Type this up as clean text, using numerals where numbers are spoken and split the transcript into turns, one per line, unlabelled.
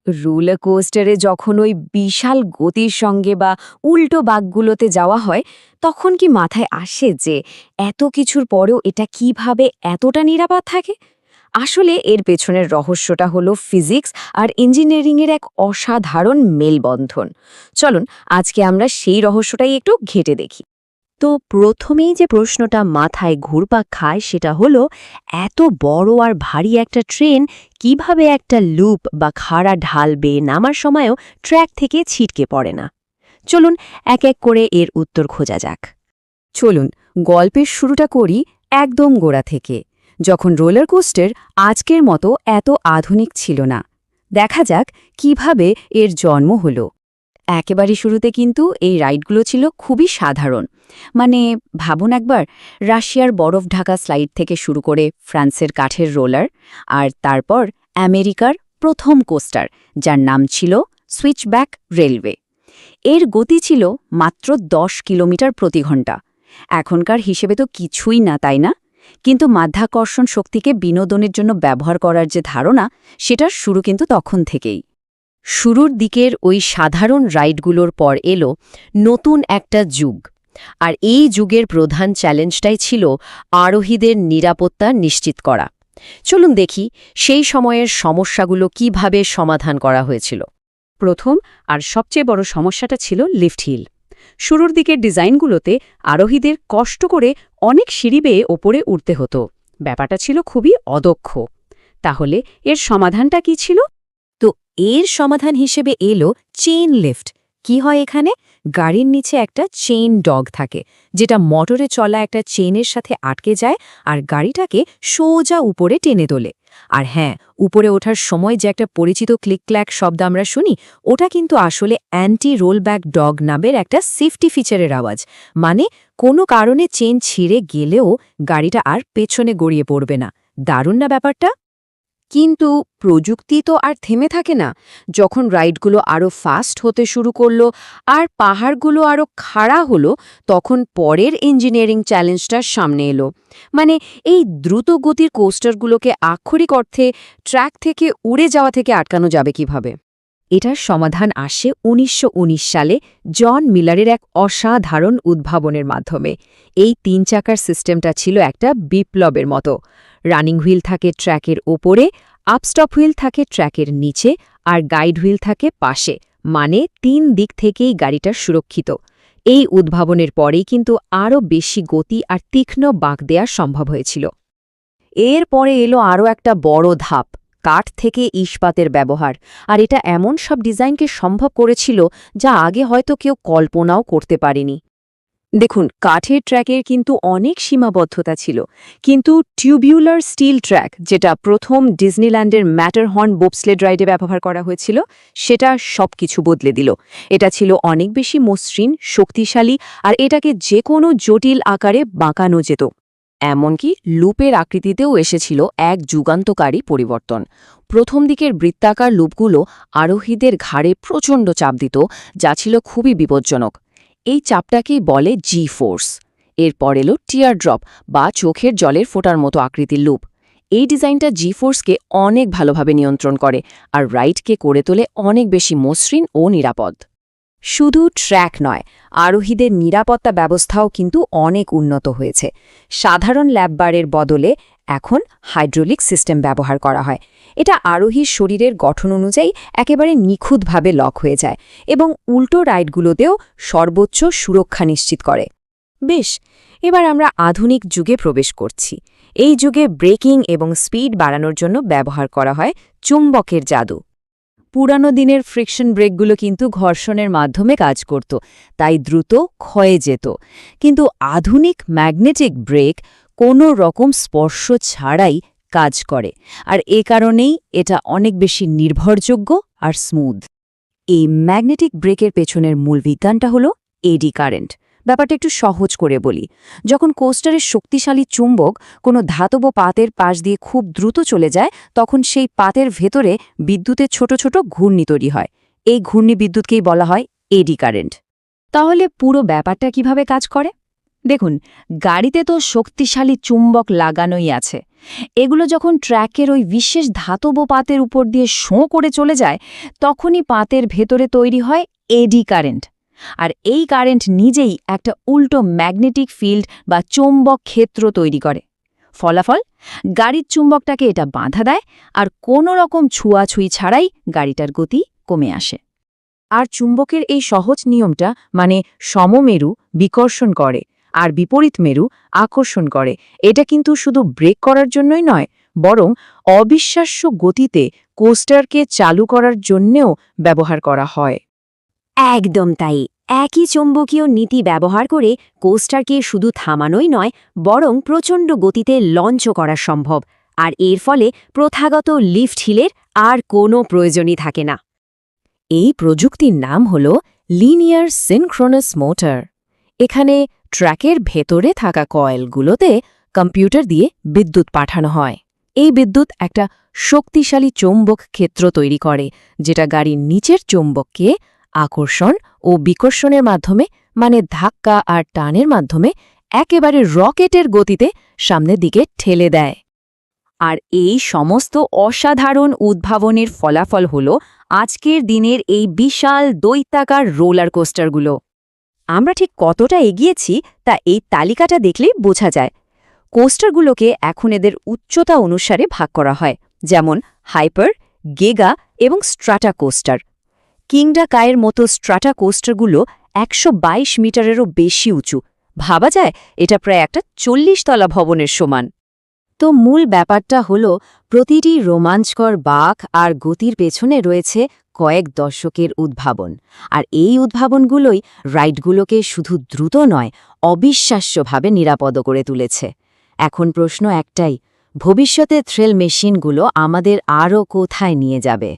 Roller কোস্টারে যখন ওই বিশাল গতির সঙ্গে বা উল্টো বাঁকগুলোতে যাওয়া হয় তখন কি মাথায় আসে যে এত কিছুর পরেও এটা কিভাবে এতটা নিরাপদ থাকে? আসলে এর পেছনের রহস্যটা হলো ফিজিক্স আর ইঞ্জিনিয়ারিংয়ের এক অসাধারণ মেলবন্ধন। চলুন আজকে আমরা সেই রহস্যটাই একটু ঘেঁটে দেখি।
তো প্রথমেই যে প্রশ্নটা মাথায় ঘুরপাক খায় সেটা হলো, এত বড় আর ভারী একটা ট্রেন কিভাবে একটা লুপ বা খাড়া ঢাল বেয়ে নামার সময়ও ট্র্যাক থেকে ছিটকে পড়ে না? চলুন এক এক করে এর উত্তর খোঁজা যাক।
চলুন গল্পের শুরুটা করি একদম গোড়া থেকে, যখন রোলার কোস্টার আজকের মতো এত আধুনিক ছিল না। দেখা যাক কিভাবে এর জন্ম হলো। একেবারে শুরুতে কিন্তু এই রাইডগুলো ছিল খুবই সাধারণ। মানে ভাবুন একবার, রাশিয়ার বরফ ঢাকা স্লাইড থেকে শুরু করে ফ্রান্সের কাঠের রোলার, আর তারপর আমেরিকার প্রথম কোস্টার যার নাম ছিল সুইচব্যাক রেলওয়ে। এর গতি ছিল মাত্র 10 কিলোমিটার প্রতি ঘন্টা। এখনকার হিসেবে তো কিছুই না, তাই না? কিন্তু মাধ্যাকর্ষণ শক্তিকে বিনোদনের জন্য ব্যবহার করার যে ধারণা, সেটার শুরু কিন্তু তখন থেকেই।
শুরুর দিকের ওই সাধারণ রাইডগুলোর পর এলো নতুন একটা যুগ। আর এই যুগের প্রধান চ্যালেঞ্জটাই ছিল আরোহীদের নিরাপত্তা নিশ্চিত করা। চলুন দেখি সেই সময়ের সমস্যাগুলো কিভাবে সমাধান করা হয়েছিল।
প্রথম আর সবচেয়ে বড় সমস্যাটা ছিল লিফট হিল। শুরুর দিকের ডিজাইনগুলোতে আরোহীদের কষ্ট করে অনেক সিঁড়ি বেয়ে ওপরে উঠতে হতো। ব্যাপারটা ছিল খুবই অদক্ষ। তাহলে এর সমাধানটা কি ছিল? তো এর সমাধান হিসেবে এলো চেইন লিফট। কি হয় এখানে? গাড়ির নিচে একটা চেইন ডগ থাকে, যেটা মোটরে চলা একটা চেইনের সাথে আটকে যায় আর গাড়িটাকে সোজা উপরে টেনে তোলে। আর হ্যাঁ, উপরে ওঠার সময় যে একটা পরিচিত ক্লিক ক্ল্যাক শব্দ আমরা শুনি, ওটা কিন্তু আসলে অ্যান্টি রোলব্যাক ডগ নামের একটা সেফটি ফিচারের আওয়াজ। মানে কোনো কারণে চেইন ছিঁড়ে গেলেও গাড়িটা আর পেছনে গড়িয়ে পড়বে না। দারুণ না ব্যাপারটা? কিন্তু প্রযুক্তি তো আর থেমে থাকে না। যখন রাইডগুলো আরও ফাস্ট হতে শুরু করলো আর পাহাড়গুলো আরও খাড়া হলো, তখন পরের ইঞ্জিনিয়ারিং চ্যালেঞ্জটা সামনে এলো। মানে এই দ্রুত গতির কোস্টারগুলোকে আক্ষরিক অর্থে ট্র্যাক থেকে উড়ে যাওয়া থেকে আটকানো যাবে কিভাবে? এটার সমাধান আসে ১৯১৯ সালে জন মিলারের এক অসাধারণ উদ্ভাবনের মাধ্যমে। এই ৩ চাকার সিস্টেমটা ছিল একটা বিপ্লবের মতো। রানিং হুইল থাকে ট্র্যাকের ওপরে, আপস্টপ হুইল থাকে ট্র্যাকের নিচে, আর গাইড হুইল থাকে পাশে। মানে ৩ দিক থেকেই গাড়িটা সুরক্ষিত। এই উদ্ভাবনের পরেই কিন্তু আরও বেশি গতি আর তীক্ষ্ণ বাঁক দেয়া সম্ভব হয়েছিল। এর পরে এলো আরও একটা বড় ধাপ, কাঠ থেকে ইস্পাতের ব্যবহার। আর এটা এমন সব ডিজাইনকে সম্ভব করেছিল যা আগে হয়তো কেউ কল্পনাও করতে পারেনি। দেখুন, কাঠের ট্র্যাকের কিন্তু অনেক সীমাবদ্ধতা ছিল, কিন্তু টিউবিউলার স্টিল ট্র্যাক, যেটা প্রথম ডিজনিল্যান্ডের ম্যাটারহর্ন বোবস্লেড রাইডে ব্যবহার করা হয়েছিল, সেটা সবকিছু বদলে দিল। এটা ছিল অনেক বেশি মসৃণ, শক্তিশালী, আর এটাকে যে কোনো জটিল আকারে বাঁকানো যেত। এমনকি লুপের আকৃতিতেও এসেছিল এক যুগান্তকারী পরিবর্তন। প্রথম দিকের বৃত্তাকার লুপগুলো আরোহীদের ঘাড়ে প্রচণ্ড চাপ দিত, যা ছিল খুবই বিপজ্জনক। এই চাপটাকেই বলে জি ফোর্স। এরপর এলো টিয়ার ড্রপ বা চোখের জলের ফোঁটার মতো আকৃতির লুপ। এই ডিজাইনটা জি ফোর্সকে অনেক ভালোভাবে নিয়ন্ত্রণ করে আর রাইডকে করে তোলে অনেক বেশি মসৃণ ও নিরাপদ। শুধু ট্র্যাক নয়, আরোহীদের নিরাপত্তা ব্যবস্থাও কিন্তু অনেক উন্নত হয়েছে। সাধারণ ল্যাববারের বদলে এখন হাইড্রোলিক সিস্টেম ব্যবহার করা হয়। এটা আরোহীর শরীরের গঠন অনুযায়ী একেবারে নিখুঁতভাবে লক হয়ে যায় এবং উল্টো রাইডগুলোতেও সর্বোচ্চ সুরক্ষা নিশ্চিত করে। বেশ, এবার আমরা আধুনিক যুগে প্রবেশ করছি। এই যুগে ব্রেকিং এবং স্পিড বাড়ানোর জন্য ব্যবহার করা হয় চুম্বকের জাদু। পুরানো দিনের ফ্রিকশন ব্রেকগুলো কিন্তু ঘর্ষণের মাধ্যমে কাজ করত, তাই দ্রুত ক্ষয়ে যেত। কিন্তু আধুনিক ম্যাগনেটিক ব্রেক কোনো রকম স্পর্শ ছাড়াই কাজ করে, আর এ কারণেই এটা অনেক বেশি নির্ভরযোগ্য আর স্মুথ। এই ম্যাগনেটিক ব্রেকের পেছনের মূল বিজ্ঞানটা হলো এডি কারেন্ট। ব্যাপারটা একটু সহজ করে বলি। যখন কোস্টারের শক্তিশালী চুম্বক কোনো ধাতব পাতের পাশ দিয়ে খুব দ্রুত চলে যায়, তখন সেই পাতের ভেতরে বিদ্যুতের ছোট ছোট ঘূর্ণি তৈরি হয়। এই ঘূর্ণি বিদ্যুৎকেই বলা হয় এডি কারেন্ট। তাহলে পুরো ব্যাপারটা কিভাবে কাজ করে? দেখুন, গাড়িতে তো শক্তিশালী চুম্বক লাগানোই আছে,
এগুলো যখন ট্র্যাকের ওই বিশেষ ধাতব পাতের উপর দিয়ে শোঁ করে চলে যায়, তখনই পাতের ভেতরে তৈরি হয় এডি কারেন্ট। আর এই কারেন্ট নিজেই একটা উল্টো ম্যাগনেটিক ফিল্ড বা চৌম্বক ক্ষেত্র তৈরি করে। ফলাফল, গাড়ির চুম্বকটাকে এটা বাধা দেয়, আর কোনো রকম ছুঁয়াছুঁই ছাড়াই গাড়িটার গতি কমে আসে।
আর চুম্বকের এই সহজ নিয়মটা মানে সমমেরু বিকর্ষণ করে আর বিপরীত মেরু আকর্ষণ করে, এটা কিন্তু শুধু ব্রেক করার জন্যই নয়, বরং অবিশ্বাস্য গতিতে কোস্টারকে চালু করার জন্যেও ব্যবহার করা হয়।
একদম তাই। একই চৌম্বকীয় নীতি ব্যবহার করে কোস্টারকে শুধু থামানোই নয়, বরং প্রচণ্ড গতিতে লঞ্চও করা সম্ভব। আর এর ফলে প্রথাগত লিফট হিলের আর কোনো প্রয়োজনই থাকে না।
এই প্রযুক্তির নাম হল লিনিয়ার সিনক্রোনাস মোটর। এখানে ট্র্যাকের ভেতরে থাকা কয়েলগুলোতে কম্পিউটার দিয়ে বিদ্যুৎ পাঠানো হয়। এই বিদ্যুৎ একটা শক্তিশালী চৌম্বক ক্ষেত্র তৈরি করে, যেটা গাড়ির নিচের চৌম্বককে আকর্ষণ ও বিকর্ষণের মাধ্যমে, মানে ধাক্কা আর টানের মাধ্যমে, একেবারে রকেটের গতিতে সামনের দিকে ঠেলে দেয়।
আর এই সমস্ত অসাধারণ উদ্ভাবনের ফলাফল হল আজকের দিনের এই বিশাল দৈত্যাকার রোলার কোস্টারগুলো। আমরা ঠিক কতটা এগিয়েছি তা এই তালিকাটা দেখলেই বোঝা যায়। কোস্টারগুলোকে এখন এদের উচ্চতা অনুসারে ভাগ করা হয়, যেমন হাইপার, গেগা এবং স্ট্রাটা কোস্টার। কিংডা কায়ের মতো স্ট্রাটা কোস্টারগুলো ১২২ মিটারেরও বেশি উঁচু। ভাবা যায় এটা প্রায় একটা ৪০ তলা ভবনের সমান।
তো মূল ব্যাপারটা হলো, প্রতিটি রোমাঞ্চকর বাঁক আর গতির পেছনে রয়েছে কয়েক দশকের উদ্ভাবন। আর এই উদ্ভাবনগুলোই রাইডগুলোকে শুধু দ্রুত নয়, অবিশ্বাস্যভাবে নিরাপদ করে তুলেছে। এখন প্রশ্ন একটাই, ভবিষ্যতে থ্রিল মেশিনগুলো আমাদের আরও কোথায় নিয়ে যাবে?